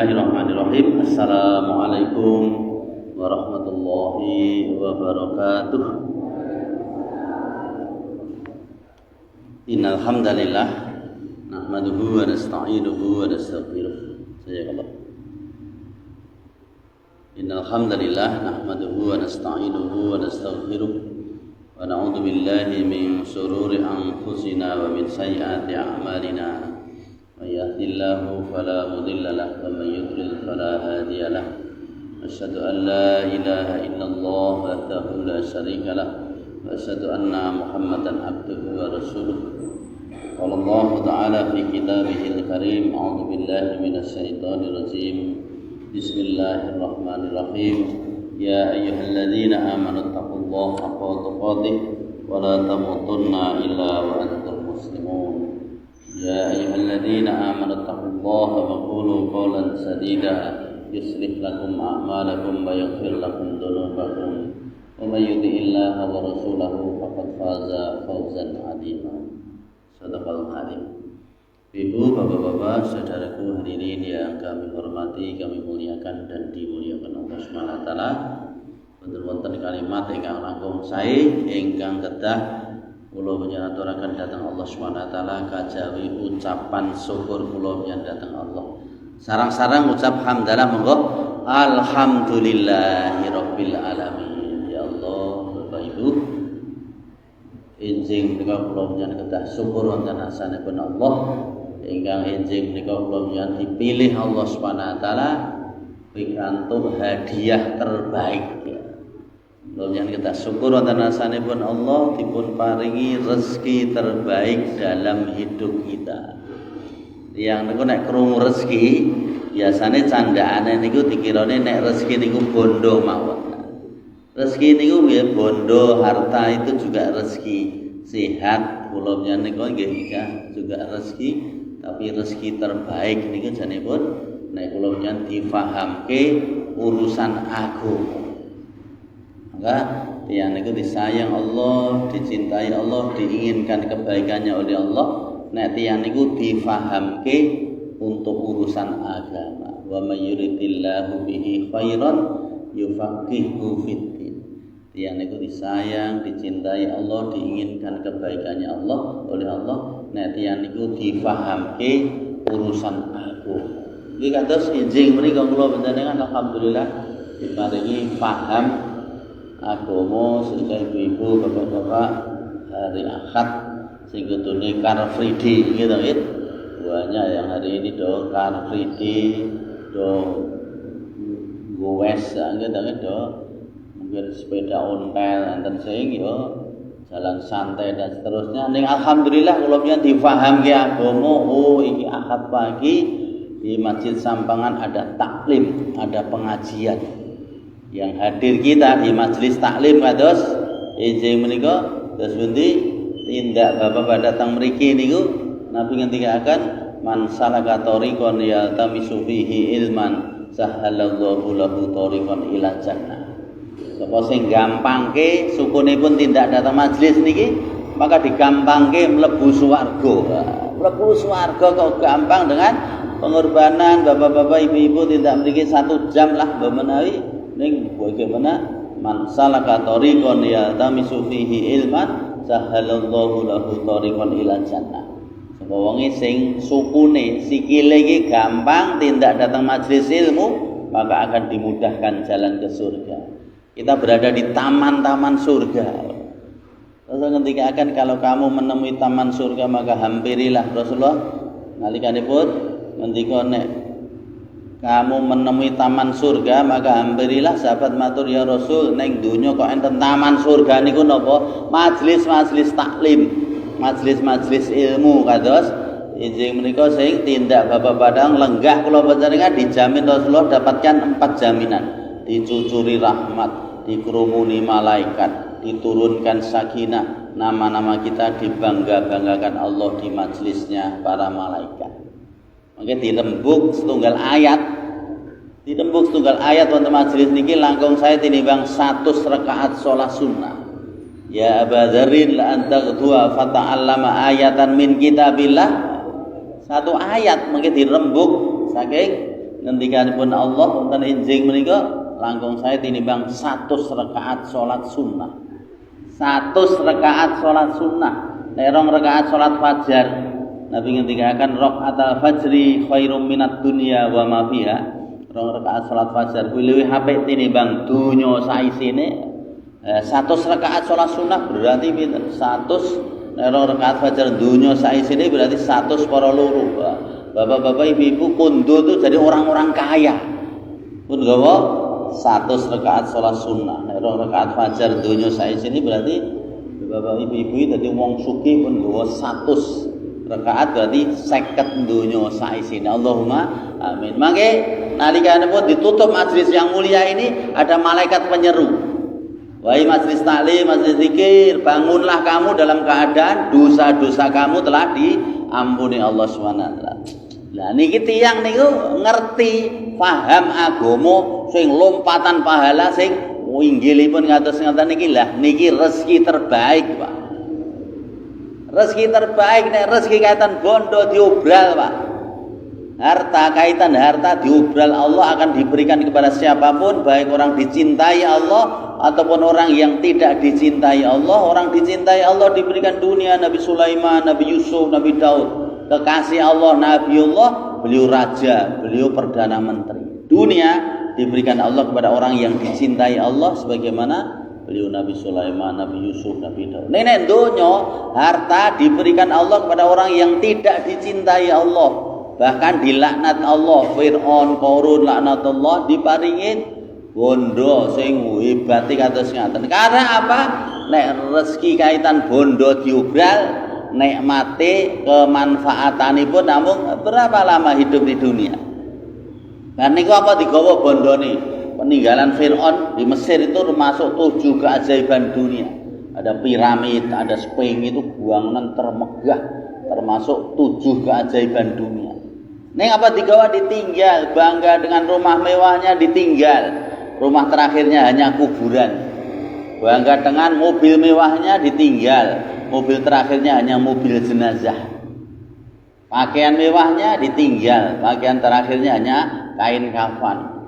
Bismillahirrahmanirrahim. Assalamualaikum warahmatullahi wabarakatuh. Innal hamdalillah nahmaduhu wa nasta'inuhu wa nastaghfiruh. Innal hamdalillah nahmaduhu wa nasta'inuhu wa nastaghfiruh wa na'udzu billahi min shururi anfusina wa min sayyiati a'malina. May yahdihillahu fala mudilla lahu wa may yudlil fala hadiya lahu. Asyhadu an la ilaha illallah wahdahu la syarika lahu wa asyhadu anna Muhammadan abduhu wa rasuluh. Qala Allah ta'ala fi kitabihil karim, a'udzu billahi minasy syaithanir rajim. Bismillahirrahmanirrahim. Ya ayyuhalladzina amanu taqullaha haqqa tuqatih wa la tamutunna illa wa antum muslimun. Ya ayyuhalladzina amanu taqullaha wa qulu qawlan sadida yuslih lakum a'malakum wa yaghfir lakum dhunubakum wa may yuti'illaha wa rasulahu faqad faza fawzan 'azima. Shadaqallahul 'azim. Ibu, bapak-bapak, saudaraku hadirin yang kami hormati, kami muliakan dan dimuliakan Allah Subhanahu wa taala. Wonten kalimat ingkang langkung sae ingkang kedah kula panjenengan dhateng Allah Subhanahu wa taala kajawi ucapan syukur kula panjenengan dhateng Allah. Sarang-sarang ucap hamdalah monggo alhamdulillahirabbil alamin. Ya Allah, Bapak Ibu, enjing menika kula panjenengan kedah syukur wonten asanipun Allah ingkang enjing menika kula panjenengan dipilih Allah Subhanahu wa taala pikantuk hadiah terbaik. Kemudian kita syukur wonten asanipun Allah dipun paringi rezeki terbaik dalam hidup kita. Yang niku nek krungu rezeki biasane candhaane niku dikirane nek rezeki niku bondo mawon. Rezeki niku nggih bondo, harta itu juga rezeki. Sehat kula menika nggih juga rezeki, tapi rezeki terbaik niku janipun nek kula menika difahamke urusan agama. Maka yang niku disayang Allah, dicintai Allah, diinginkan kebaikannya oleh Allah. Nek tiyang niku difahamke untuk urusan agama. Wa may yuridillahu bihi khairan yufaqihu fiddin. Tiyang niku disayang, dicintai Allah, diinginkan kebaikannya Allah oleh Allah. Nek tiyang niku difahamke urusan agama. Iki kados enjing menika kula panjenengan alhamdulillah diparingi paham agama sehingga ibu-ibu, bapak-bapak hari Ahad sing kudune Car Free Day gitu kan. Banyak yang hari ini do Car Free Day, do goes gitu kan, do mungkin sepeda ontel enten sing yo jalan santai dan seterusnya. Ning alhamdulillah kula pian difahamke agama. Oh iki Ahad pagi di Masjid Sampangan ada taklim, ada pengajian. Yang hadir kita di majelis taklim kados enjing menika terus pundi tindak bapak datang mriki niku Nabi ngendikaken man salaka tariqan yaltamisu fihi ilman sahhalallahu lahu tariqan ila jannah. Sapa sing gampangke sukunipun tindak datang majelis niki maka digampangke mlebu swarga. Mlebu swarga kok gampang dengan pengorbanan bapak-bapak ibu-ibu tindak mriki 1 jam lah mbok menawi ning bagaimana man salaka tariqan yaltamisu fihi ilman sahhalallahu lahu tariqan ila jannah. Sapa wonge sing sukune sikile iki gampang tindak datang majelis ilmu maka akan dimudahkan jalan ke surga. Kita berada di taman-taman surga. Rasul ngendikaken kalau kamu menemui taman surga maka hampirilah. Rasulullah nalikanipun ngendika nek kamu menemui taman surga maka hampirilah. Sahabat matur ya Rasul neng donya kok enten taman surga niku napa? Majelis-majelis taklim, majelis-majelis ilmu kados enjing menika sing tindak bapak padang lenggah kula panjenengan dijamin Rasulullah dapatkan 4 jaminan. Dicucuri rahmat, dikerumuni malaikat, diturunkan sakinah, nama-nama kita dibangga-banggakan Allah di majelisnya para malaikat. Mungkin dirembuk setunggal ayat wonten majelis niki langkung saya tinimbang 100 rakaat salat sunnah. Ya Aba Dzarrin la anta ghadwa fata'allama ayatan min kitabillah. Satu ayat mungkin dirembuk saking ngendikanipun Allah wonten enjing menika langkung saya tinimbang 100 rakaat salat sunnah. 100 rakaat salat sunnah. Nek 2 rakaat salat fajar Nabi ngendikaken rakaatul fajri khairum minad dunya wa ma fiha. 2 rakaat salat fajar kuwi luwih apik tinimbang donya saisine. 100 rakaat salat sunnah berarti pinten? 100 nek 2 rakaat fajar donya saisine berarti 100 para loro. Bapak-bapak ibu-ibu kondo itu jadi orang-orang kaya. Pun gawa 100 rakaat salat sunnah. Nek 2 rakaat fajar donya saisine berarti bapak ibu-ibu dadi wong sugih pun gawa 100 rakaat berarti 50 donya saisine. Allahumma amin. Mangke nalikane pun ditutup majelis yang mulia ini ada malaikat penyeru. Wahai majelis taklim, majelis zikir, bangunlah kamu dalam keadaan dosa-dosa kamu telah diampuni Allah Subhanahu wa taala. Lah niki tiyang niku ngerti, paham agama sing lompatan pahala sing inggilipun ngatos ngeten niki lah niki rezeki terbaik, Pak. Rezeki terbaik nek rezeki kaitan bondo diobral, Pak. Harta kaitan harta diobral Allah akan diberikan kepada siapapun, baik orang dicintai Allah ataupun orang yang tidak dicintai Allah. Orang dicintai Allah diberikan dunia, Nabi Sulaiman, Nabi Yusuf, Nabi Daud. Kekasih Allah, Nabiullah, beliau raja, beliau perdana menteri. Dunia diberikan Allah kepada orang yang dicintai Allah sebagaimana beliau Nabi Sulaiman, Nabi Yusuf, Nabi Daud. Nenek donya harta diberikan Allah kepada orang yang tidak dicintai Allah. Bahkan dilaknat Allah, Fir'aun, Qarun, laknatullah diparingin bondo sing hebati kados ngaten. Karena apa? Nek rezeki kaitan bondo diobral, nikmate kemanfaatanipun namung berapa lama hidup di dunia. Kan niku apa digawa bondone? Peninggalan Fir'aun di Mesir itu termasuk 7 keajaiban dunia. Ada piramid, ada Sphinx itu bangunan termegah, termasuk 7 keajaiban dunia. Neng apa digawa ditinggal, bangga dengan rumah mewahnya ditinggal. Rumah terakhirnya hanya kuburan. Bangga dengan mobil mewahnya ditinggal. Mobil terakhirnya hanya mobil jenazah. Pakaian mewahnya ditinggal. Pakaian terakhirnya hanya kain kafan.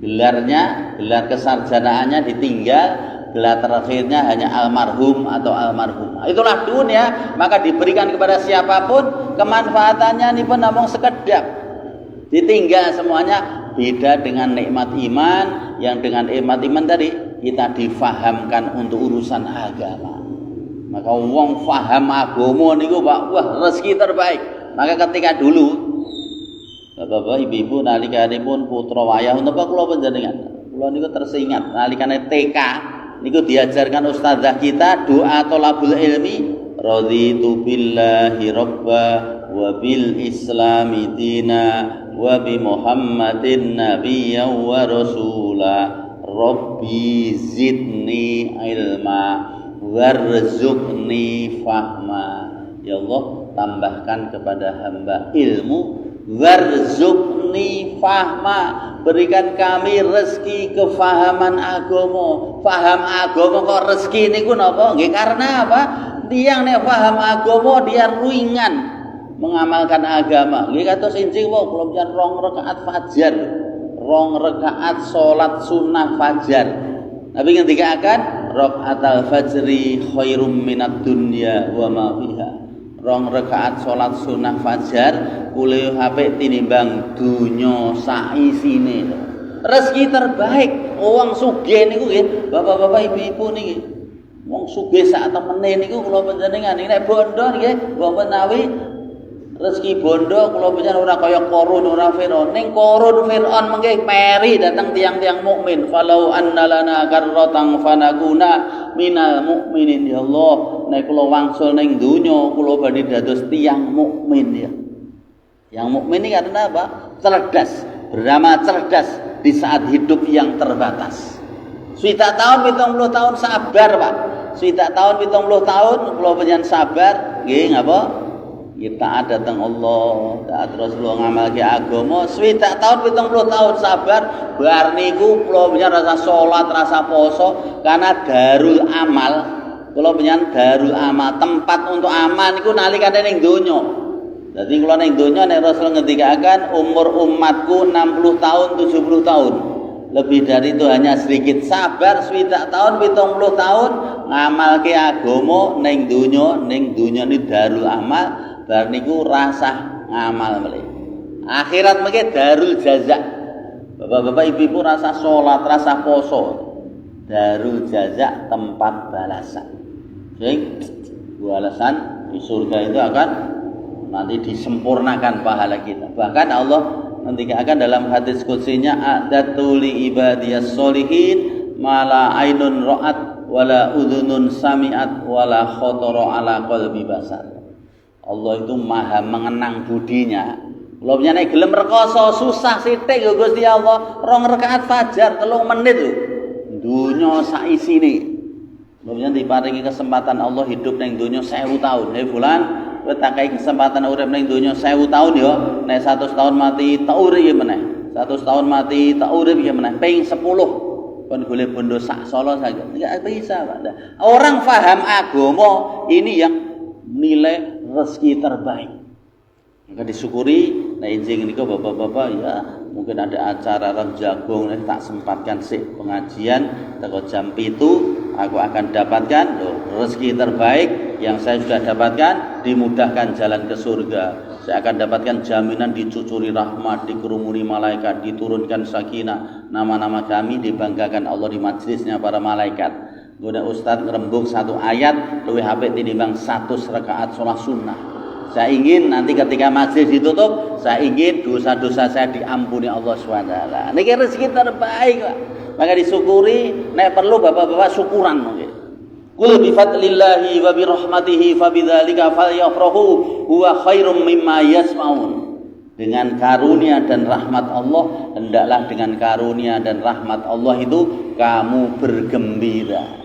Gelarnya, gelar kesarjanaannya ditinggal. Gelar terakhirnya hanya almarhum atau almarhumah. Itulah dunia, maka diberikan kepada siapapun, kemanfaatannya ini pun namung sekedap. Ditinggal semuanya. Beda dengan nikmat iman, yang dengan nikmat iman tadi kita difahamkan untuk urusan agama. Maka wong faham agama niku Pak, wah rezeki terbaik. Maka ketika dulu Bapak ibu-ibu nalikanipun putra wayah napa kula panjenengan. Kula niku tersingat nalikane TK niku diajarkan ustazah kita doa thalabul ilmi, raditu billahi rabba wa bil islami dina wa bi Muhammadin nabiyyan wa rasula rabbi zidni ilma warzuqni fahma. Ya Allah, tambahkan kepada hamba ilmu, warzuqni fahma, berikan kami rezeki kefahaman agama. Paham agama kok rezeki niku napa? Nggih karena apa? Tiyang nek paham agama dia ringan mengamalkan agama. Nggih kados injing wae kula panjenengan 2 rakaat fajar, 2 rakaat salat sunnah fajar. Nabi ngendikaken rakaatul fajri khairum minad dunya wa ma fiha. 2 rakaat salat sunnah fajar kuwi apik tinimbang donya saisine. Rezeki terbaik wong sugih niku nggih, bapak-bapak ibu-ibu niki. Wong sugih sak temene niku kula panjenengan nek bondo nggih, mbok menawi rezeki bondo kula panjenengan ora kaya Qarun, ora Fir'aun. Ning Qarun Fir'aun mengke meri dateng tiang-tiang mukmin. Falau annalana karratan fanakuna minal mukminin. Ya Allah, nek kula wangsul ning donya kula badhe dados tiang mukmin ya. Yang mukmin ini karena apa? Cerdas, bernama cerdas di saat hidup yang terbatas. Swidak tahun 70 tahun sabar, Pak. Swidak tahun 70 tahun kula panjenengan sabar, nggih ngapa? Kita datang Allah, taat Rasulullah ngamalke agama. Swidak tahun 70 tahun sabar, bar niku kula panjenengan rasa salat, rasa poso karena darul amal. Kula panjenengan darul amal, tempat untuk aman niku nalikane ning donya. Jadi kula ning donya nek Rasul ngendikaken umur umatku 60 tahun 70 tahun. Lebih dari itu hanya sedikit. Sabar 20 tahun 70 tahun ngamalke agama ning donya ni darul amal, bar niku rasah ngamal melih. Akhirat mengke darul jaza. Bapak-bapak ibu-ibu rasa salat, rasa poso. Darul jaza tempat balasan. Sing balasan di surga itu akan nanti disempurnakan pahala kita. Bahkan Allah ngendikaken dalam hadis qutsinya a'datu li ibadiyas solihin mala ainun ra'at wala udhunun sami'at wala khatara ala qalbi basar. Allah itu maha mengenang budinya. Kula nek gelem rekoso susah sithik lho Gusti Allah, 2 rakaat fajar 3 menit lho. Dunya sak isine. Kula diparingi kesempatan Allah hidup ning donya 1000 tahun. Fulan kowe tak kai kesempatan urip ning donya 1000 tahun ya, nek 100 tahun mati tak urip ya meneh. 100 tahun mati tak urip ya meneh. Ping 10 kon golek bondo sak Solo saja. Enggak bisa, Pak. Orang paham agama ini yang nilai rezeki terbaik. Maka disyukuri, nah injing niku bapak-bapak ya, mungkin ada acara rem jagung tak sempatkan sih pengajian teko jam 7 aku akan dapatkan rezeki terbaik yang saya sudah dapatkan, dimudahkan jalan ke surga. Saya akan dapatkan jaminan dicucuri rahmat, dikerumuni malaikat, diturunkan sakinah, nama-nama kami dibanggakan Allah di majelisnya para malaikat. Guna Ustaz ngerembug 1 ayat luwih apik tinimbang 100 rakaat salat sunnah. Saya ingin nanti ketika majelis ditutup, saya ingin dosa-dosa saya diampuni Allah SWT. Niki rezeki terbaik, Pak. Maka disyukuri, nek perlu bapak-bapak syukuran mungkin. Qul bi fadlillahi wa bi rahmatihi fa bidzalika falyafrahu huwa khairum mimma yasmaun. Dengan karunia dan rahmat Allah, hendaklah dengan karunia dan rahmat Allah itu kamu bergembira.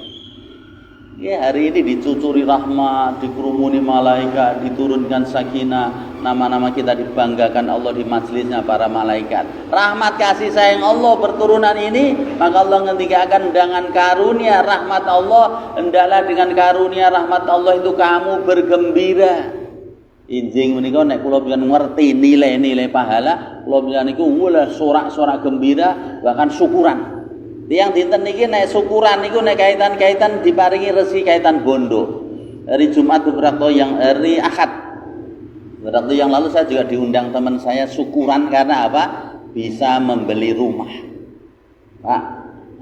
Ya, hari ini dicucuri rahmat, dikerumuni malaikat, diturunkan sakinah, nama-nama kita dibanggakan Allah di majelisnya para malaikat. Rahmat kasih sayang Allah berturunan ini, maka Allah ngendikaken dengan karunia rahmat Allah, hendaklah dengan karunia rahmat Allah itu kamu bergembira. Injing menika nek kula pian ngerti nilai-nilai pahala, kula pian niku wala sorak-sorak gembira, bahkan syukuran. Tiang dinten niki nek syukuran niku nek kaitan-kaitan diparingi rezeki kaitan bondo. Hari Jumat beberapa yang hari Ahad. Beberapa yang lalu saya juga diundang teman saya syukuran karena apa? Bisa membeli rumah. Pak,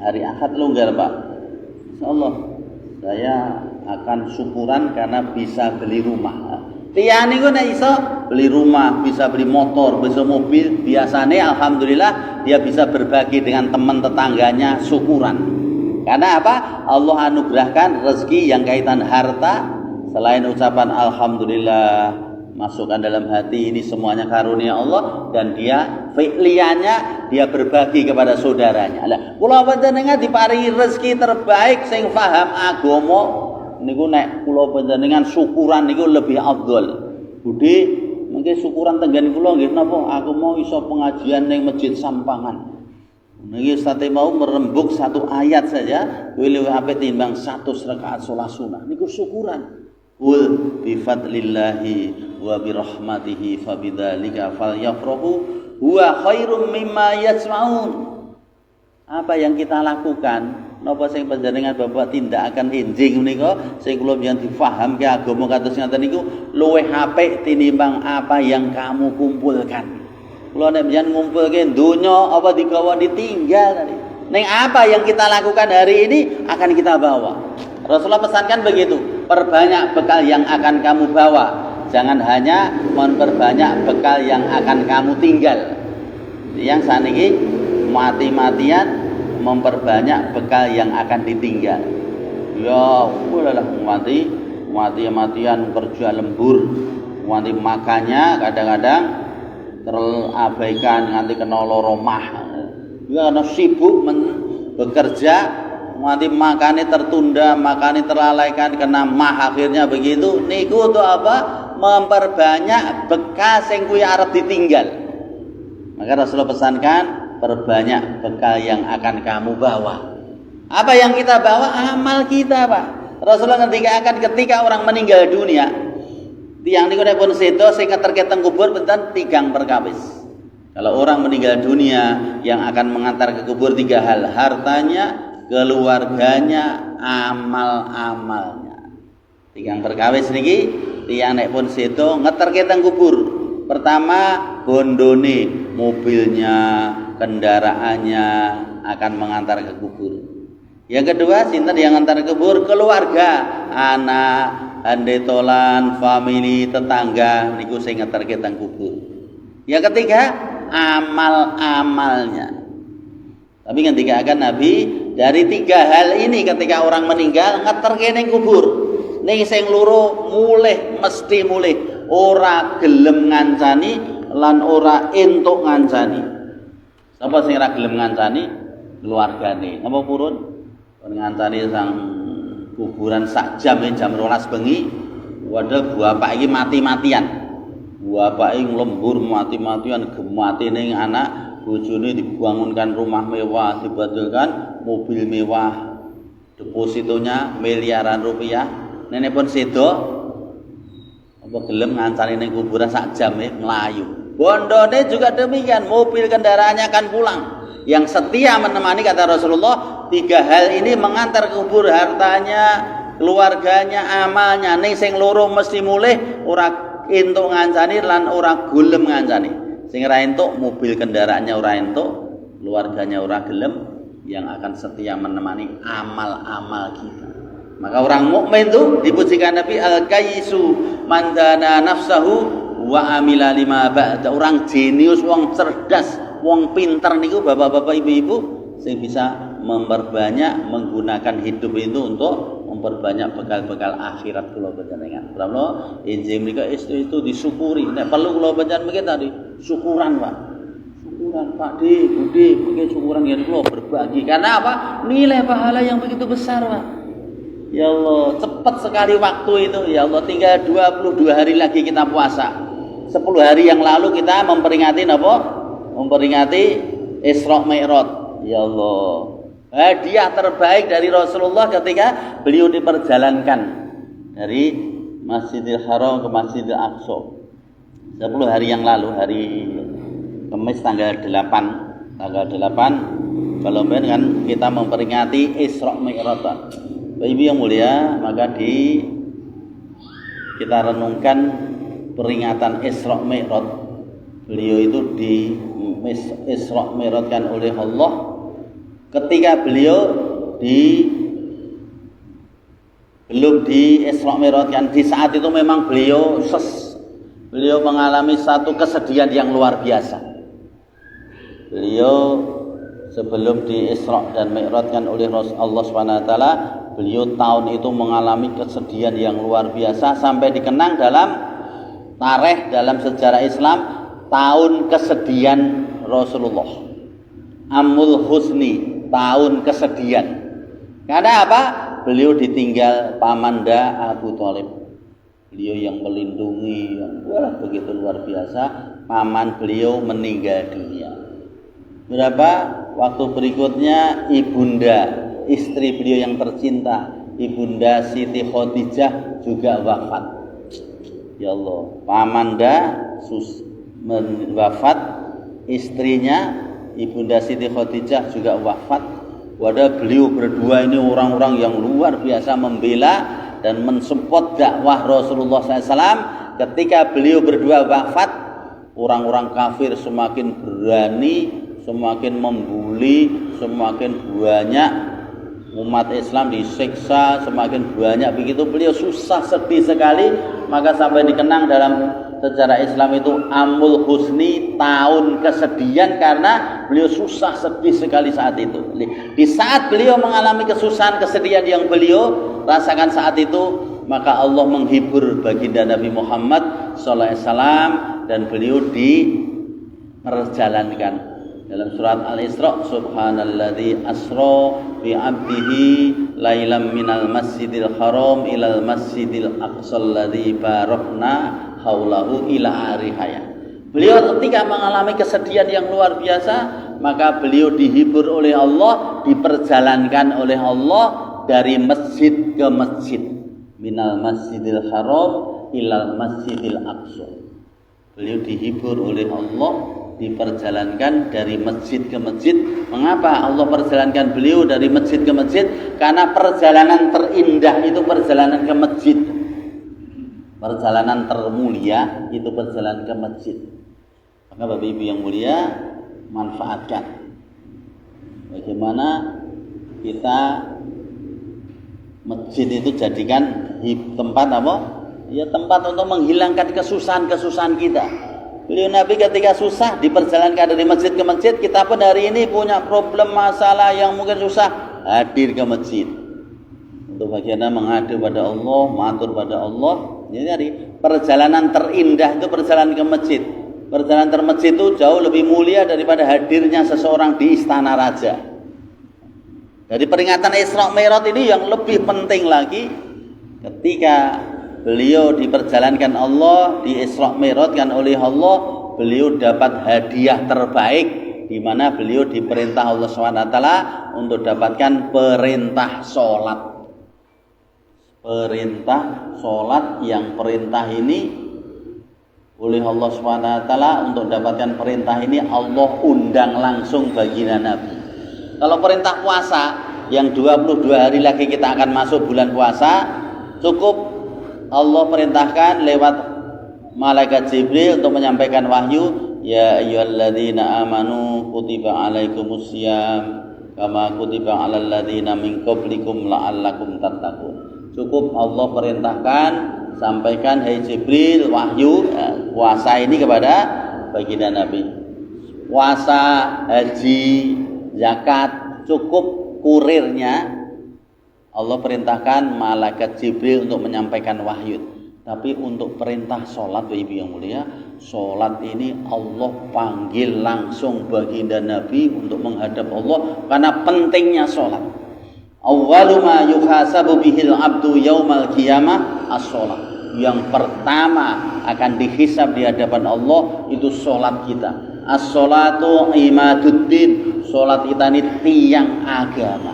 hari Ahad longgar, Pak. Insyaallah saya akan syukuran karena bisa beli rumah. Tiang niku nek iso beli rumah, bisa beli motor, bisa mobil, biasanya alhamdulillah dia bisa berbagi dengan teman tetangganya syukuran. Karena apa? Allah anugerahkan rezeki yang kaitan harta, selain ucapan alhamdulillah, masukkan dalam hati ini semuanya karunia Allah, dan dia fi'liannya dia berbagi kepada saudaranya. Lah, kula panjenengan diparingi rezeki terbaik sing paham agama niku nek kula panjenengan syukuran niku lebih afdol. Budi mungkin syukuran tenggen kula nggih napa aku mau iso pengajian ning Masjid Sampangan. Niki sate mau merembuk 1 ayat saja kuwi luwih apik timbang 100 rakaat salat sunah. Niku syukuran. Qul bi fadlillahi wa bi rahmatihi fa bidzalika falyafrahu huwa khairum mimma yasmaun. Apa yang kita lakukan napa sing panjenengan bapak tindak akan enjing menika sing kula biyen difahamke agama kados ngaten niku luwih apik tinimbang apa yang kamu kumpulkan. Kula nek biyen ngumpulke donya apa digawa ditinggal tadi. Ning apa yang kita lakukan hari ini akan kita bawa. Rasulullah pesankan begitu, perbanyak bekal yang akan kamu bawa. Jangan hanya memperbanyak bekal yang akan kamu tinggal. Yang saniki mati-matian memperbanyak bekal yang akan ditinggal. Ya, udahlah mati-matian kerja lembur, mati makannya kadang-kadang terabaikan nganti kena lara mah. Ya karena sibuk bekerja, mati makannya tertunda, makannya terlalaikan kena mah akhirnya begitu. Niku untuk apa? Memperbanyak bekal sing kuwi arep ditinggal. Maka Rasulullah pesankan perbanyak bekal yang akan kamu bawa. Apa yang kita bawa? Amal kita, Pak. Rasulullah ketika orang meninggal dunia, Tiang niku nek pun sedo sing ngeterke teng kubur benten tigang perkawis. Kalau orang meninggal dunia yang akan mengantar ke kubur 3 hal, hartanya, keluarganya, amal-amalnya. Tigang perkawis niki tiang nek pun sedo ngeterke teng kubur. Pertama, bondone, mobilnya, kendaraannya akan mengantar ke kubur. Yang kedua, sinten yang ngantar ke kubur? Keluarga, anak, handetolan, famili, tetangga niku sing ngeterke teng kubur. Yang ketiga, amal-amalnya. Tapi ketika akan Nabi dari 3 hal ini ketika orang meninggal ngeterke ning kubur. Ning sing loro mulih mesti mulih, ora gelem ngancani lan ora entuk ngancani. Sapa sing ora gelem ngancani? Keluargane. Napa purun? Ngancani sang kuburan sak jam jam 12 bengi. Waduh bapak iki mati-matian. Bapak iki nglembur mati-matian gemati ning anak, bojone dibangunkan rumah mewah, dibadilkan mobil mewah. Depositonya miliaran rupiah. Nenek pun sedo apa gelem ngancani ning kuburan sak jam melayu. Bondone juga demikian, mobil kendaraannya akan pulang. Yang setia menemani kata Rasulullah, 3 hal ini mengantar ke kubur, hartanya, keluarganya, amalnya. Ning sing loro mesti mulih, ora entuk ngancani lan ora gelem ngancani. Sing ora entuk mobil kendaraannya ora entuk, keluarganya ora gelem, yang akan setia menemani amal-amal kita. Maka orang mukmin itu dipujikan Nabi al-kayyisu man dana nafsahu wa amila lima ba'da. Orang jenius, wong cerdas, wong pinter niku bapak-bapak ibu-ibu sing bisa memperbanyak menggunakan hidup itu untuk memperbanyak bekal-bekal akhirat kula panjenengan. Pramila injil menika itu disyukuri. Nek perlu kula panjenengan mungkin tadi syukuran, Pak. Syukuran Pak D, Budi, mungkin syukuran yen kula berbagi. Karena apa? Nilai pahala yang begitu besar, Pak. Ya Allah, cepat sekali waktu itu. Ya Allah, tinggal 22 hari lagi kita puasa. 10 hari yang lalu kita memperingati apa? Memperingati Isra Mi'raj. Ya Allah, hadiah terbaik dari Rasulullah ketika beliau diperjalankan dari Masjidil Haram ke Masjidil Aqsa. 10 hari yang lalu, hari Kamis tanggal 8. Tanggal 8 kalau kan kita memperingati Isra Mi'raj. Bapak Ibu yang mulia, maka kita renungkan peringatan Isra Mi'raj. Beliau itu di Isra Mi'rajkan oleh Allah ketika beliau belum di Isra Mi'rajkan. Di saat itu memang beliau mengalami satu kesedihan yang luar biasa. Beliau sebelum di Isra dan Mi'rajkan oleh Allah SWT, beliau tahun itu mengalami kesedihan yang luar biasa sampai dikenang dalam tarikh, dalam sejarah Islam, tahun kesedihan Rasulullah. Amul Husni, tahun kesedihan. Karena apa? Beliau ditinggal pamanda Abu Thalib. Beliau yang melindungi, yang begitu luar biasa. Paman beliau meninggal dunia. Berapa waktu berikutnya ibunda, istri beliau yang tercinta, ibunda Siti Khadijah juga wafat. Ya Allah, pamanda wafat, istrinya ibunda Siti Khadijah juga wafat. Wadah beliau berdua ini orang-orang yang luar biasa membela dan mensupport dakwah Rasulullah SAW. Ketika beliau berdua wafat, orang-orang kafir semakin berani, semakin membuli, semakin banyak umat Islam disiksa, semakin banyak. Begitu beliau susah, sedih sekali. Maka sampai dikenang dalam sejarah Islam itu Amul Husni, tahun kesedihan, karena beliau susah, sedih sekali saat itu. Di saat beliau mengalami kesusahan, kesedihan yang beliau rasakan saat itu, maka Allah menghibur baginda Nabi Muhammad SAW dan beliau diperjalankan. Dalam surat Al-Isra, subhanalladzi asra bi 'abdihi lailam minal masjidil haram ilal masjidil aqsal ladzi barakna haulahu ila arihaya. Beliau ketika mengalami kesedihan yang luar biasa, maka beliau dihibur oleh Allah, diperjalankan oleh Allah dari masjid ke masjid. Minal masjidil haram ilal Masjidil Aqsa. Beliau dihibur oleh Allah, diperjalankan dari masjid ke masjid. Mengapa Allah perjalankan beliau dari masjid ke masjid? Karena perjalanan terindah itu perjalanan ke masjid. Perjalanan termulia itu perjalanan ke masjid. Maka Bapak Ibu yang mulia, manfaatkan. Bagaimana kita masjid itu jadikan tempat apa? Ya tempat untuk menghilangkan kesusahan-kesusahan kita. Beliau Nabi ketika susah diperjalankan dari masjid ke masjid. Kita pun hari ini punya problem masalah yang mungkin susah, hadir ke masjid untuk bagaimana mengadu pada Allah, matur pada Allah. Jadi perjalanan terindah itu perjalanan ke masjid. Perjalanan ke masjid itu jauh lebih mulia daripada hadirnya seseorang di istana raja. Dari peringatan Isra Mi'raj ini yang lebih penting lagi, ketika beliau diperjalankan Allah, di Isra Mi'rajkan oleh Allah, beliau dapat hadiah terbaik, di mana beliau diperintah Allah SWT untuk dapatkan perintah sholat. Perintah sholat, yang perintah ini oleh Allah SWT, untuk dapatkan perintah ini Allah undang langsung baginda Nabi. Kalau perintah puasa yang 22 hari lagi kita akan masuk bulan puasa, cukup Allah perintahkan lewat malaikat Jibril untuk menyampaikan wahyu, ya ayyuhalladzina amanu kutiba alaikumusiyam kama kutiba alal ladzina min qablikum la'allakum tattaqun. Cukup Allah perintahkan, sampaikan hai Jibril wahyu puasa ini kepada baginda Nabi. Puasa, haji, zakat, cukup kurirnya Allah perintahkan malaikat Jibril untuk menyampaikan wahyu. Tapi untuk perintah sholat, Ibu yang mulia, sholat ini Allah panggil langsung baginda Nabi untuk menghadap Allah, karena pentingnya sholat. Awwalu ma yuhasabu bihil abdu yaumal qiyamah as-sholat. Yang pertama akan dihisab di hadapan Allah itu sholat kita. As-sholatu imaduddin. Sholat kita ini tiang agama.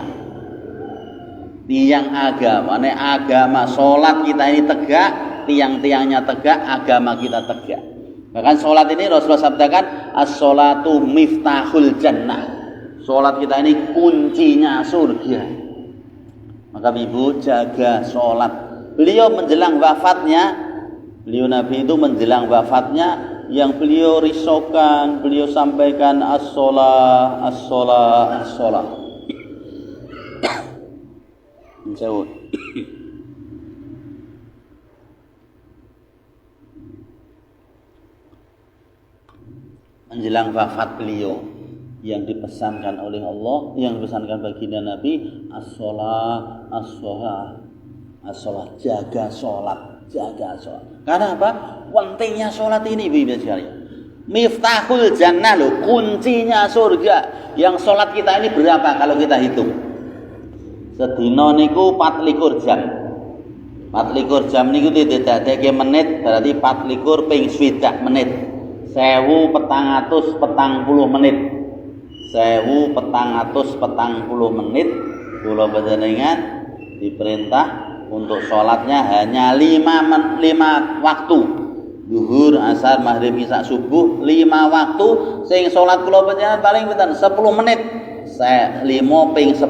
Tiang agama, ini agama, sholat kita ini tegak, tiang-tiangnya tegak, agama kita tegak. Bahkan sholat ini Rasulullah sabdakan, as-sholatu miftahul jannah. Sholat kita ini kuncinya surga. Maka ibu jaga sholat. Beliau menjelang wafatnya, beliau Nabi itu menjelang wafatnya, yang beliau risaukan, beliau sampaikan as-sholah, as-sholah, as-sholah. Jauh. Menjelang wafat beliau, yang dipesankan oleh Allah, yang dipesankan baginda Nabi, as-sholah, as-sholah, as-sholah, jaga sholat, jaga sholat. Karena apa? Pentingnya sholat ini, Ibu sekalian. Miftahul jannah loh, kuncinya surga. Yang sholat kita ini berapa kalau kita hitung? Sedina niku 24 jam. 24 jam niku didadekake menit, berarti 24 ping 20 menit. 1440 menit. 1440 menit. Kula panjenengan diperintah untuk sholatnya hanya 5 waktu. Zuhur, asar, maghrib, isya, subuh, 5 waktu. Sing sholat kula panjenengan paling pinten? 10 menit. 5 ping 10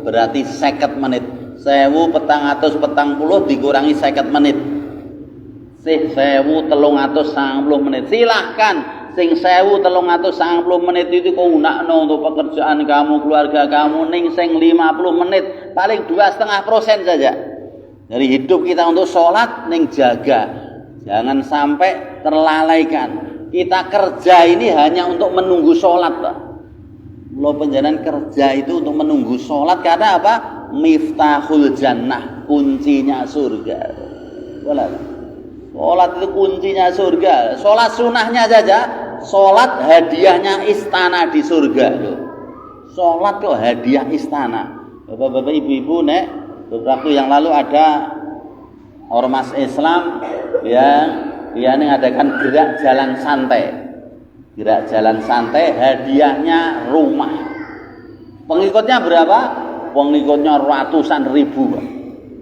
berarti 50 menit. 1440 dikurangi 50 menit. 1390 menit. Silahkan sing 1390 menit itu kau unakno untuk pekerjaan kamu, keluarga kamu, ning sing 50 menit paling 2,5% saja dari hidup kita untuk sholat. Ning jaga, jangan sampai terlalaikan. Kita kerja ini hanya untuk menunggu sholat, Pak. Lo penjalan kerja itu untuk menunggu sholat, karena apa? Miftahul jannah, kuncinya surga. Sholat itu kuncinya surga. Sholat sunahnya saja, sholat hadiahnya istana di surga. Sholat kok hadiah istana. Bapak-bapak, ibu-ibu, nek beberapa yang lalu ada ormas Islam yang dia mengadakan gerak jalan santai. Gerak jalan santai, hadiahnya rumah. Pengikutnya berapa? Pengikutnya ratusan ribu.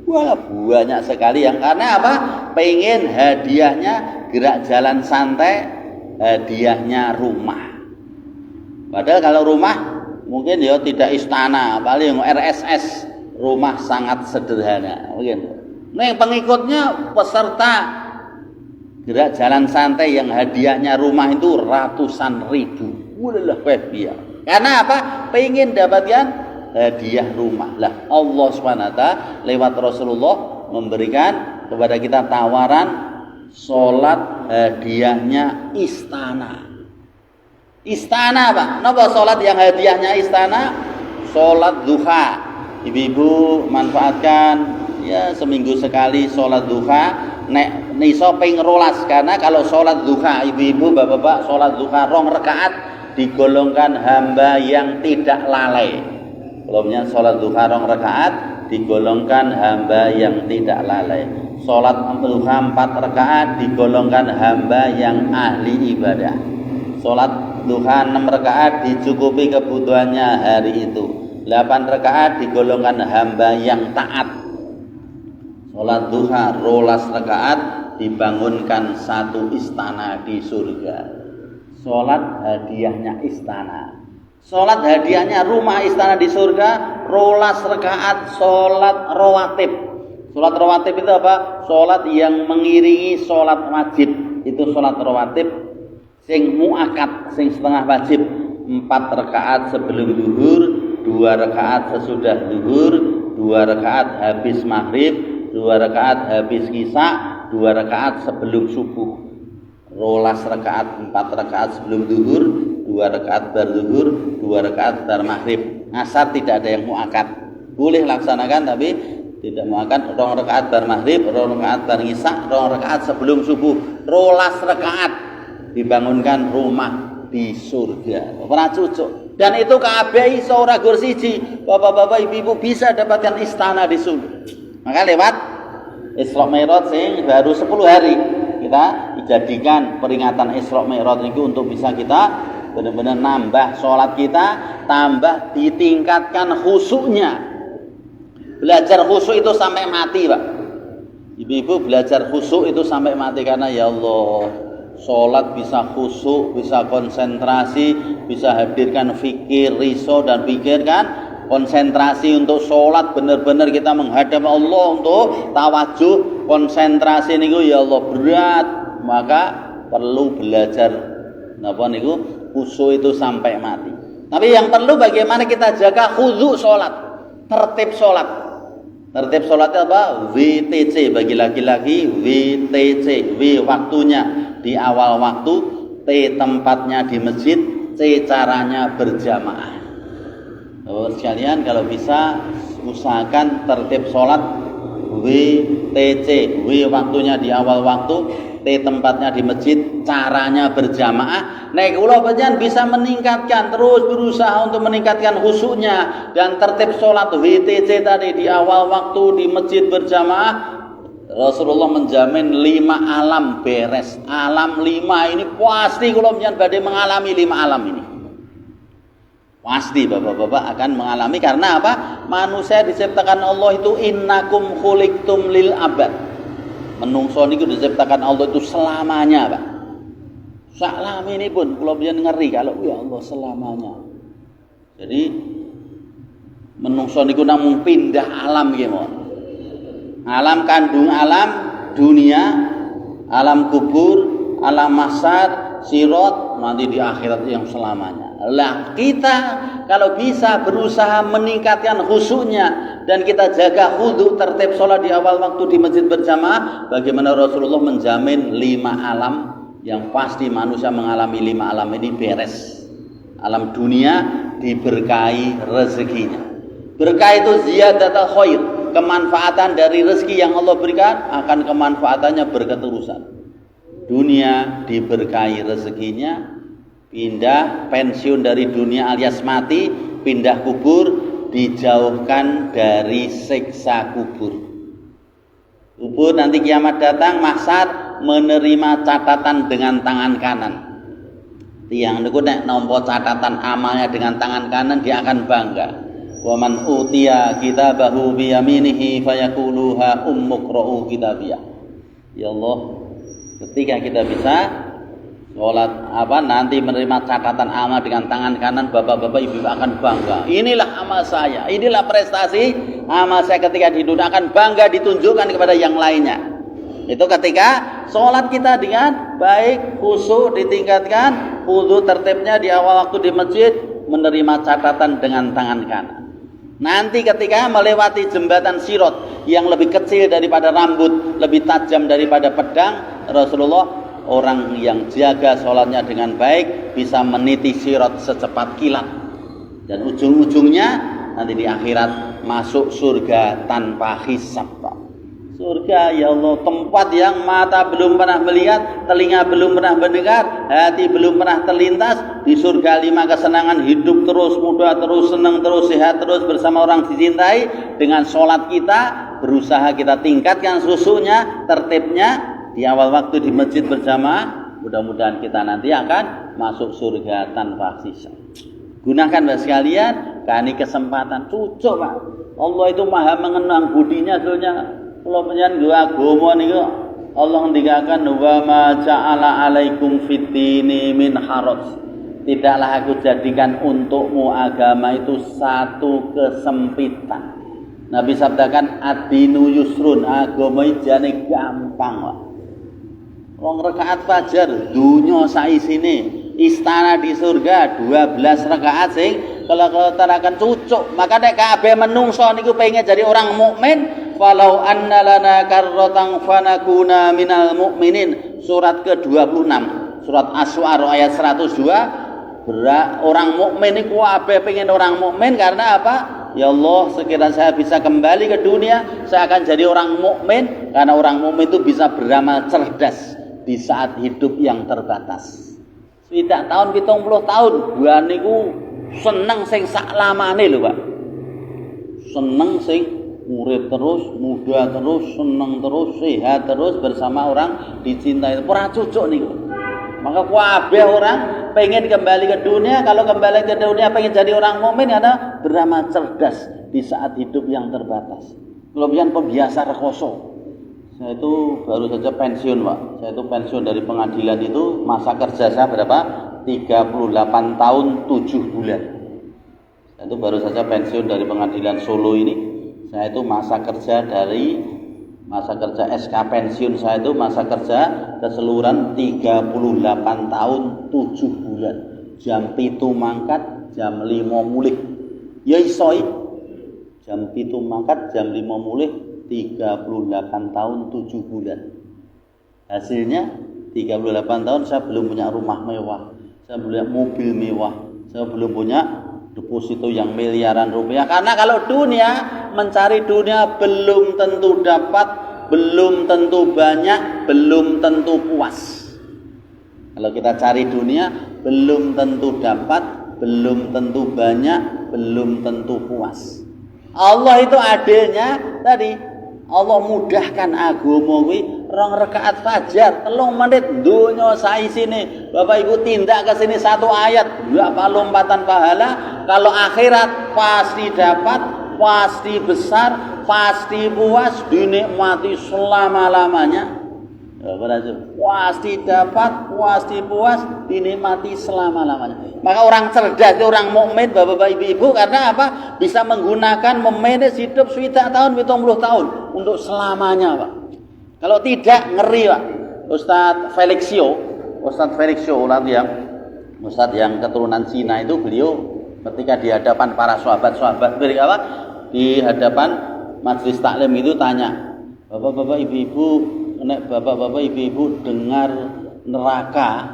Wah, banyak sekali yang karena apa? Pengen hadiahnya gerak jalan santai, hadiahnya rumah. Padahal kalau rumah mungkin ya tidak istana, paling RSS, rumah sangat sederhana. Mungkin. Nah, yang pengikutnya peserta gerak jalan santai yang hadiahnya rumah itu ratusan ribu. Walah dia. Karena apa? Pengen dapatkan hadiah rumah. Lah Allah SWT lewat Rasulullah memberikan kepada kita tawaran sholat hadiahnya istana. Istana Pak. Napa sholat yang hadiahnya istana? Sholat duha. Ibu-ibu manfaatkan ya seminggu sekali sholat duha. Nek niso ping rolas, karena kalau sholat duha ibu-ibu bapak-bapak sholat duha 2 rakaat digolongkan hamba yang tidak lalai. Sebelumnya sholat duha 2 rakaat digolongkan hamba yang tidak lalai. Sholat duha 4 rakaat digolongkan hamba yang ahli ibadah. Sholat duha 6 rakaat dicukupi kebutuhannya hari itu. 8 rakaat digolongkan hamba yang taat. Sholat duha 12 rakaat dibangunkan 1 istana di surga. Sholat hadiahnya istana. Sholat hadiahnya rumah istana di surga 12 rakaat sholat rawatib. Sholat rawatib itu apa? Sholat yang mengiringi sholat wajib. Itu sholat rawatib sing muakkad, sing setengah wajib. 4 rakaat sebelum zuhur, 2 rakaat sesudah zuhur, 2 rakaat habis maghrib, 2 rakaat habis isya, 2 rakaat sebelum subuh. 12 rakaat, 4 rakaat sebelum zuhur, 2 rakaat bar zuhur, 2 rakaat bar maghrib. Asar tidak ada yang muakkad. Boleh laksanakan tapi tidak muakkad. 2 rakaat bar maghrib, 2 rakaat bar isya, 2 rakaat sebelum subuh. 12 rakaat dibangunkan rumah di surga. Pernah cucuk. Dan itu kabeh iso ora gur siji. Bapak-bapak, ibu-ibu bisa dapatkan istana di surga. Maka lewat Isra Mi'raj sing baru 10 hari kita dijadikan peringatan Isra Mi'raj itu untuk bisa kita benar-benar nambah sholat kita, tambah ditingkatkan khusyuknya. Belajar khusyuk itu sampai mati, Pak. Ibu-ibu belajar khusyuk itu sampai mati karena ya Allah, sholat bisa khusyuk, bisa konsentrasi, bisa hadirkan fikir, riso dan pikirkan. Konsentrasi untuk sholat benar-benar kita menghadap Allah untuk tawajuh, konsentrasi niku ya Allah berat, maka perlu belajar napa niku khusyuk itu sampai mati. Tapi yang perlu bagaimana kita jaga khusyuk sholat, tertib sholat. Tertib sholatnya apa? WTC bagi laki-laki, WTC, W waktunya di awal waktu, T tempatnya di masjid, C caranya berjamaah. Sekalian kalau bisa usahakan tertib sholat WTC, W waktunya di awal waktu, T tempatnya di masjid, caranya berjamaah. Nah, kula panjenengan bisa meningkatkan, terus berusaha untuk meningkatkan khusyuknya dan tertib sholat WTC tadi di awal waktu di masjid berjamaah. Rasulullah menjamin 5 alam beres. Alam 5 ini pasti kula panjenengan badhe mengalami 5 alam ini. Pasti bapak-bapak akan mengalami karena apa? Manusia diciptakan Allah itu innakum khuliqtum lil abad. Menungso niku diciptakan Allah itu selamanya, Pak. Saklami ini pun kula panjenengan ngeri kalau ya Allah selamanya. Jadi menungso niku namung pindah alam nggih mon. Alam kandung alam dunia, alam kubur, alam mahsyar, sirat, nanti di akhirat yang selamanya. Lah kita kalau bisa berusaha meningkatkan khusyuknya dan kita jaga khudu tertib sholat di awal waktu di masjid berjamaah, bagaimana Rasulullah menjamin 5 alam yang pasti manusia mengalami 5 alam ini beres. Alam dunia diberkahi rezekinya. Berkah itu ziyadatul khair, kemanfaatan dari rezeki yang Allah berikan akan kemanfaatannya berketerusan. Dunia diberkahi rezekinya, pindah pensiun dari dunia alias mati, pindah kubur, dijauhkan dari siksa kubur. Kubur nanti kiamat datang, mahsyar menerima catatan dengan tangan kanan. Tiang niku nek nampa catatan amalnya dengan tangan kanan dia akan bangga. Wa man utiya kitabahu bi yaminihi fayaquluha ummuqra'u kitabiyah. Ya Allah, ketika kita bisa sholat nanti menerima catatan amal dengan tangan kanan, bapak-bapak ibu akan bangga. Inilah amal saya, inilah prestasi amal saya ketika di dunia, akan bangga ditunjukkan kepada yang lainnya. Itu ketika sholat kita dengan baik, khusyuk ditingkatkan, wudu tertibnya di awal waktu di masjid, menerima catatan dengan tangan kanan. Nanti ketika melewati jembatan Sirat yang lebih kecil daripada rambut, lebih tajam daripada pedang, Rasulullah, orang yang jaga sholatnya dengan baik bisa meniti Sirat secepat kilat, dan ujung-ujungnya nanti di akhirat masuk surga tanpa hisab. Surga, ya Allah, tempat yang mata belum pernah melihat, telinga belum pernah mendengar, hati belum pernah terlintas. Di surga 5 kesenangan, hidup terus, muda terus, senang terus, sehat terus, bersama orang dicintai. Dengan sholat kita, berusaha kita tingkatkan susunya, tertibnya di awal waktu di masjid berjamaah. Mudah-mudahan kita nanti akan masuk surga tanpa hisab. Gunakan Bapak sekalian, kani kesempatan cucuk Pak. Allah itu maha mengenang budinya sebenarnya. Kalau penyan gua agama niku Allah ngendikakan wa ma ja'ala alaikum fitini min haraj. Tidaklah aku jadikan untukmu agama itu satu kesempitan. Nabi sabdakan ad-dinu yusrun, agama jane gampang kok. Wong rakaat fajar dunya saisine, istana di surga 12 rakaat sing kalau terakan cucuk. Maka nek kabeh menungso niku pengen jadi orang mukmin, falau anna lana karratan fanakuna minal mu'minin. Surat ke-26, surat Asy-Syu'ara ayat 102. Orang mukmin niku kabeh pengen orang mukmin karena apa? Ya Allah, sekiranya saya bisa kembali ke dunia, saya akan jadi orang mukmin, karena orang mukmin itu bisa beramal cerdas di saat hidup yang terbatas. Swidak tahun 70 tahun, gua niku seneng sing sak lamane lho, Pak. Seneng sing urip terus, muda terus, seneng terus, sehat terus, bersama orang dicintai. Ora cucuk niku. Maka kabeh orang pengen kembali ke dunia. Kalau kembali ke dunia pengen jadi orang mukmin, karena beramal cerdas di saat hidup yang terbatas. Kelebihan pembiasa rekoso. Saya itu baru saja pensiun, Pak. Saya itu pensiun dari pengadilan itu, masa kerja saya berapa? 38 tahun 7 bulan. Saya itu baru saja pensiun dari pengadilan Solo ini. Saya itu masa kerja SK pensiun saya itu masa kerja keseluruhan 38 tahun 7 bulan. Jam 7 mangkat, jam 5 mulih. Ya isoi. Jam 7 mangkat, jam 5 mulih, 38 tahun 7 bulan. Hasilnya 38 tahun saya belum punya rumah mewah, saya belum punya mobil mewah, saya belum punya deposito yang miliaran rupiah. Karena kalau dunia, mencari dunia belum tentu dapat, belum tentu banyak, belum tentu puas. Kalau kita cari dunia, belum tentu dapat, belum tentu banyak, belum tentu puas. Allah itu adilnya tadi, Allah mudahkan agama kuwi 2 rakaat fajar, 3 menit donya saisine. Bapak Ibu tindak ke sini 1 ayat, berapa lompatan pahala. Kalau akhirat pasti dapat, pasti besar, pasti puas, dinikmati selama-lamanya. Pasti dapat, pasti puas, dinikmati selama-lamanya. Maka orang cerdas, orang mukmin, Bapak Ibu, karena apa? Bisa menggunakan memanage hidup 70 tahun, 70 tahun untuk selamanya, Pak. Kalau tidak, ngeri, Pak. Ustadz Felixio Ustadz yang keturunan Cina itu, beliau ketika di hadapan para sahabat-sahabat, di hadapan majelis taklim itu tanya, Bapak-bapak, ibu-ibu, nek bapak-bapak, ibu-ibu dengar neraka,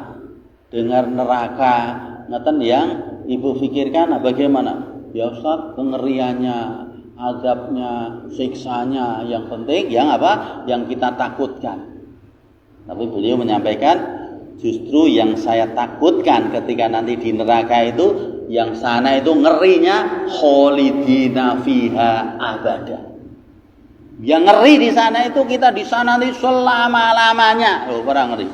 ngeten yang ibu pikirkan bagaimana? Ya Ustaz, kengeriannya, azabnya, siksanya, yang penting yang apa? Yang kita takutkan. Tapi beliau menyampaikan, justru yang saya takutkan ketika nanti di neraka itu, yang sana itu ngerinya kholidina fiha abada. Yang ngeri di sana itu, kita di sana nih selama-lamanya. Oh, orang ngeri.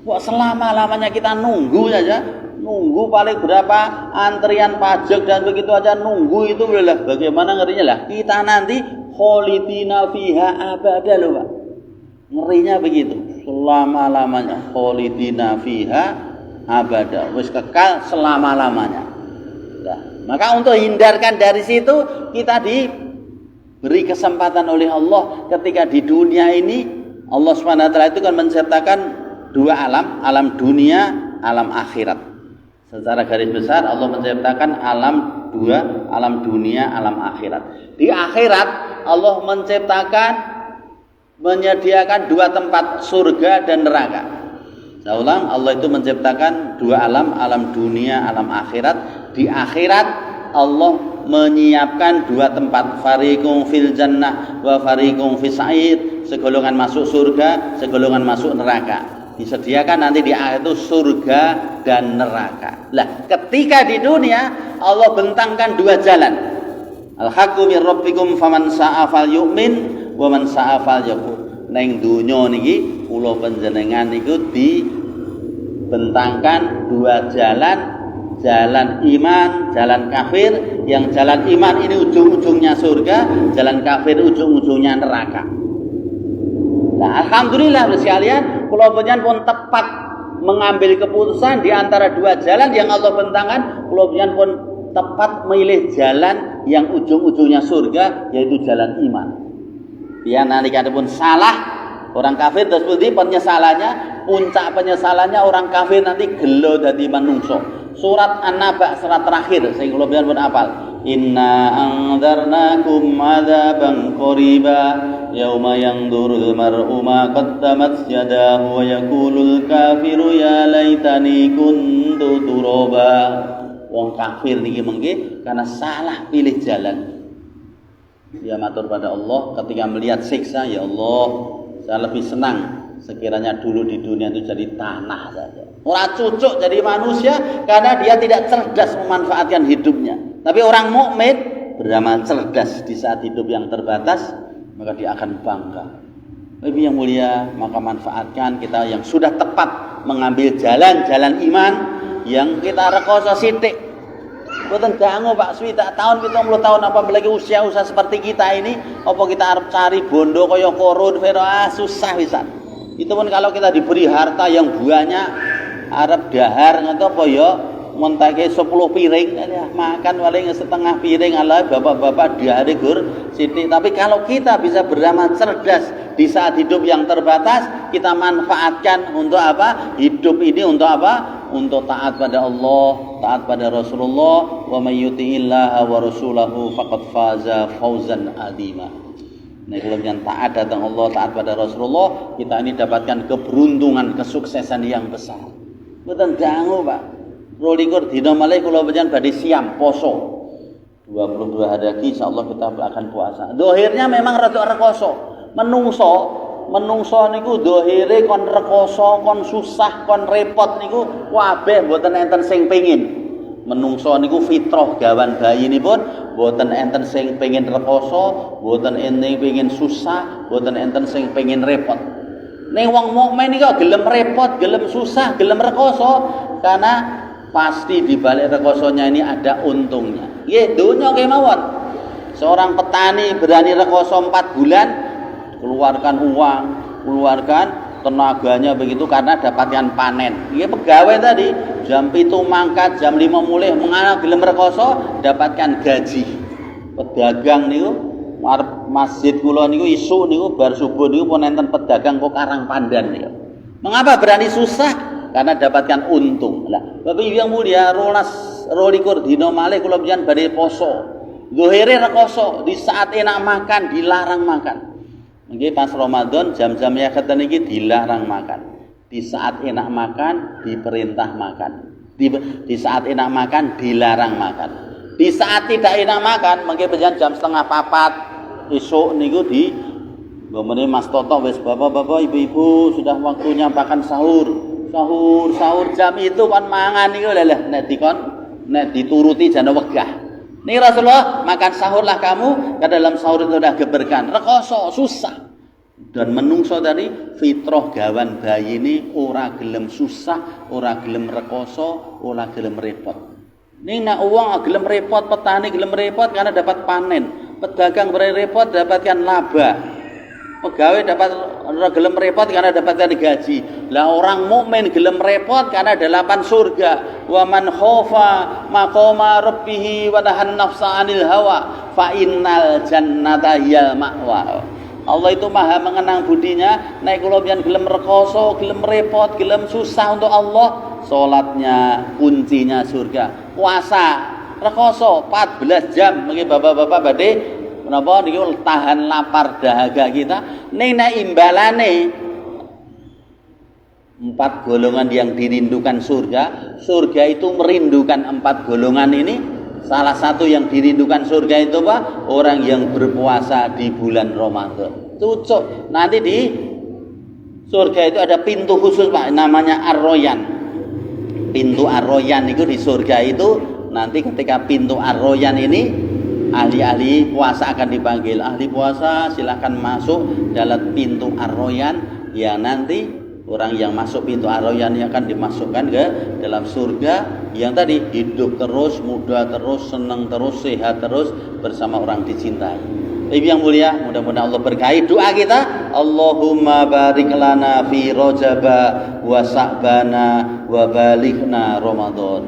Kok selama-lamanya kita nunggu saja, nunggu paling berapa antrian pajak dan begitu aja nunggu itu lah. Bagaimana ngerinya lah kita nanti kholidina fiha abada loh Pak. Ngerinya begitu, selama-lamanya kholidina fiha abada, wis kekal selama-lamanya. Nah, maka untuk hindarkan dari situ kita diberi kesempatan oleh Allah ketika di dunia ini Allah SWT itu kan menciptakan dua alam, alam dunia, alam akhirat. Secara garis besar Allah menciptakan alam dua, alam dunia, alam akhirat. Di akhirat Allah menyediakan dua tempat, surga dan neraka. Saya ulang, Allah itu menciptakan dua alam, alam dunia, alam akhirat. Di akhirat Allah menyiapkan dua tempat, fariqum fil jannah wa fariqum fis sa'id, segolongan masuk surga, segolongan masuk neraka. Disediakan nanti di akhirat itu surga dan neraka. Lah, ketika di dunia Allah bentangkan dua jalan. Al-haqqu min rabbikum faman sa'a falyu'min wa man sa'a falyakfur. Neng dunya niki kula panjenengan niku dibentangkan dua jalan, jalan iman, jalan kafir. Yang jalan iman ini ujung-ujungnya surga, jalan kafir ujung-ujungnya neraka. Nah, alhamdulillah sekalian, kula panjenengan pun tepat mengambil keputusan di antara dua jalan yang Allah bentangkan. Kula panjenengan pun tepat memilih jalan yang ujung-ujungnya surga, yaitu jalan iman. Ya nanti pun salah orang kafir terus penyesalannya, puncak penyesalannya orang kafir nanti gelo dadi manungso. Surat An-Naba surat terakhir sing kula pun hafal. Inna anzarnakum adzaban qariba yauma yanzurul mar'u ma qaddamat yadahu wa yaqulul kafiru ya laitani kuntu turaba. Wong kafir niki mengke karena salah pilih jalan. Dia matur pada Allah ketika melihat siksa, ya Allah, saya lebih senang sekiranya dulu di dunia itu jadi tanah saja. Orang cucuk jadi manusia karena dia tidak cerdas memanfaatkan hidupnya. Tapi orang mukmin beramal cerdas di saat hidup yang terbatas, maka dia akan bangga. Lebih yang mulia, maka manfaatkan kita yang sudah tepat mengambil jalan-jalan iman yang kita rekoso sithik. Boten dangu Pak swidak tahun 70 tahun apalagi usia-usia seperti kita ini apa kita arep cari bondo kaya korun susah pisan. Itu pun kalau kita diberi harta yang banyak arep dahar ngono apa ya montake 10 piring ya, makan paling setengah piring ala bapak-bapak dahare gur sithik. Tapi kalau kita bisa beramal cerdas di saat hidup yang terbatas, kita manfaatkan untuk apa? Hidup ini untuk apa? Untuk taat pada Allah, taat pada Rasulullah, wa may yuti'illaha wa rasulahu faqad faza fawzan azima. Nah, kalau yang taat datang Allah, taat pada Rasulullah, kita ini dapatkan keberuntungan, kesuksesan yang besar. Mboten dangu, Pak. 22 dina malih kula panjenengan badhe siam poso. 22 hari lagi insyaallah kita akan puasa. Dohirnya memang rada rekoso. Menungso niku dohire kon rekoso, kon susah, kon repot niku kabeh mboten enten sing pengin. Menungso niku fitrah gawan bayinipun mboten enten sing pengin rekoso, mboten enten pengin susah, mboten enten sing pengin repot. Ning wong mukmin niku gelem repot, gelem susah, gelem rekoso karena pasti di balik rekosonya ini ada untungnya. Nggih, donya kemawon. Seorang petani berani rekoso 4 bulan keluarkan uang, keluarkan tenaganya begitu karena dapatkan panen. Ini pegawai tadi jam 7 mangkat, jam 5 mulih mengalah gelem rekoso dapatkan gaji. Pedagang niku arep masjid kula niku isuk niku bar subuh niku pun enten pedagang kok Karang Pandan niku. Mengapa berani susah? Karena dapatkan untung. Lah, Bapak Ibu yang mulia, 22 dina malih kula panjenengan badhe poso. Zuhire rekoso, di saat enak makan dilarang makan. Nggih pas Ramadan jam-jam ya kata niki dilarang makan. Di saat enak makan diperintah makan. Di saat enak makan dilarang makan. Di saat tidak enak makan mengke panjenengan jam 3:30 esuk niku di ngomongane Mas Toto wis bapak-bapak ibu-ibu sudah waktunya makan sahur. Sahur jam itu kan mangan niku lho nek dituruti jane wegah. Nih Rasulullah makan sahurlah kamu, ke dalam sahur itu udah geberkan. Rekoso susah. Dan menungso dari fitrah gawan bayi ini ora gelem susah, ora gelem rekoso, ora gelem repot. Ini nak uang gelem repot, petani gelem repot karena dapat panen, pedagang repot dapatkan laba, pegawai dapat gelem repot karena dapatkan gaji. Lah orang mukmin gelem repot karena delapan surga. Wa man khofa maqama rabbih wa nahan nafsa 'anil hawa fa innal jannata hiyal ma'wa. Allah itu maha mengenang budinya. Nek kula pian gelem rekoso, gelem repot, gelem susah untuk Allah, salatnya kuncinya surga. Puasa rekoso 14 jam nggih bapak-bapak badhe menapa niki tahan lapar dahaga kita. Ning nek imbalane 4 golongan yang dirindukan surga, surga itu merindukan 4 golongan ini. Salah satu yang dirindukan surga itu apa? Orang yang berpuasa di bulan Ramadan. Cocok. Nanti di surga itu ada pintu khusus Pak, namanya Ar-Royan. Pintu Ar-Royan itu di surga itu nanti ketika pintu Ar-Royan ini ahli-ahli puasa akan dipanggil. Ahli puasa silahkan masuk dalam pintu Ar-Royan yang nanti orang yang masuk pintu Ar-Royan akan dimasukkan ke dalam surga yang tadi hidup terus, muda terus, senang terus, sehat terus bersama orang dicintai. Ibu yang mulia, mudah-mudahan Allah berkahi doa kita. Allahumma barik lana fi Rajaba wa Sa'bana wa balighna Ramadan.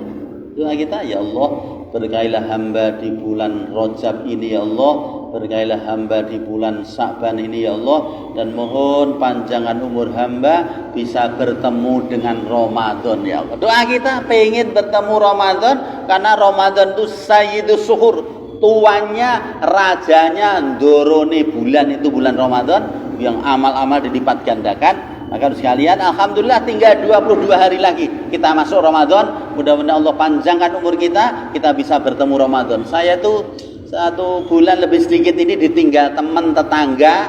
Doa kita, ya Allah, berkailah hamba di bulan Rajab ini ya Allah. Berkailah hamba di bulan Sa'ban ini ya Allah, dan mohon panjangan umur hamba bisa bertemu dengan Ramadan ya Allah. Doa kita pengen bertemu Ramadan karena Ramadan itu sayyidus suhur, tuannya, rajanya, ndorone bulan itu bulan Ramadan yang amal-amal dilipat gandakan. Maka sekalian, alhamdulillah tinggal 22 hari lagi kita masuk Ramadan. Mudah-mudahan Allah panjangkan umur kita bisa bertemu Ramadan. Saya tuh 1 bulan lebih sedikit ini ditinggal teman tetangga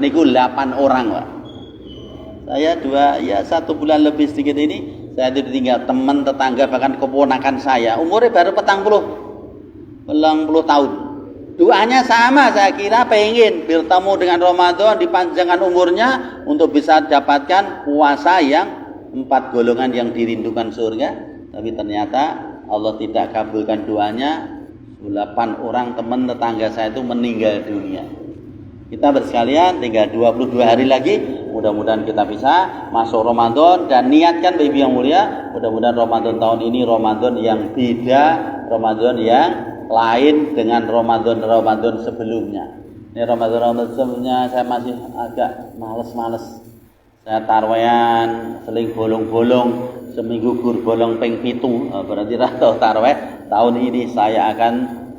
niku 8 orang Pak. Saya 1 bulan lebih sedikit ini saya ditinggal teman tetangga, bahkan keponakan saya umurnya baru 40 tahun. Doanya sama, saya kira pengen bertemu dengan Ramadan, dipanjangkan umurnya untuk bisa dapatkan puasa yang 4 golongan yang dirindukan surga. Tapi ternyata Allah tidak kabulkan doanya. 8 orang teman tetangga saya itu meninggal dunia. Kita bersekalian tinggal 22 hari lagi, mudah-mudahan kita bisa masuk Ramadan dan niatkan Ibu yang mulia, mudah-mudahan Ramadan tahun ini Ramadan yang beda, Ramadan yang lain dengan Ramadan sebelumnya. Ini Ramadan sebelumnya saya masih agak males-males. Saya tarwehan, seling bolong-bolong, seminggu gur bolong ping 7, berarti rata tarweh. Tahun ini saya akan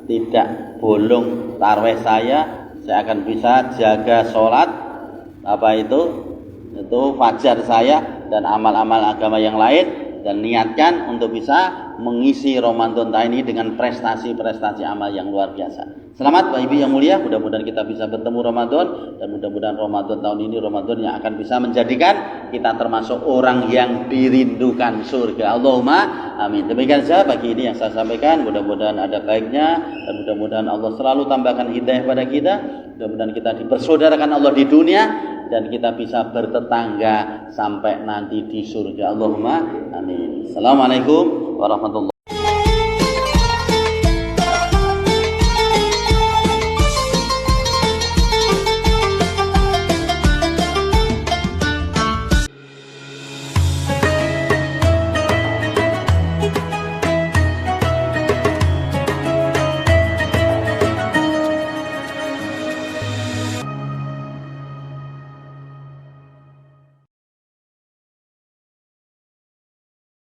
tidak bolong tarweh saya akan bisa jaga sholat itu fajar saya dan amal-amal agama yang lain, dan niatkan untuk bisa mengisi Ramadan tahun ini dengan prestasi-prestasi amal yang luar biasa. Selamat Bapak Ibu yang mulia, mudah-mudahan kita bisa bertemu Ramadan, dan mudah-mudahan Ramadan tahun ini Ramadan yang akan bisa menjadikan kita termasuk orang yang dirindukan surga. Allahumma amin. Demikian saja pagi ini yang saya sampaikan, mudah-mudahan ada baiknya dan mudah-mudahan Allah selalu tambahkan hidayah pada kita. Mudah-mudahan kita dipersaudarakan Allah di dunia dan kita bisa bertetangga sampai nanti di surga. Allahumma amin. Assalamualaikum warahmatullahi wabarakatuh.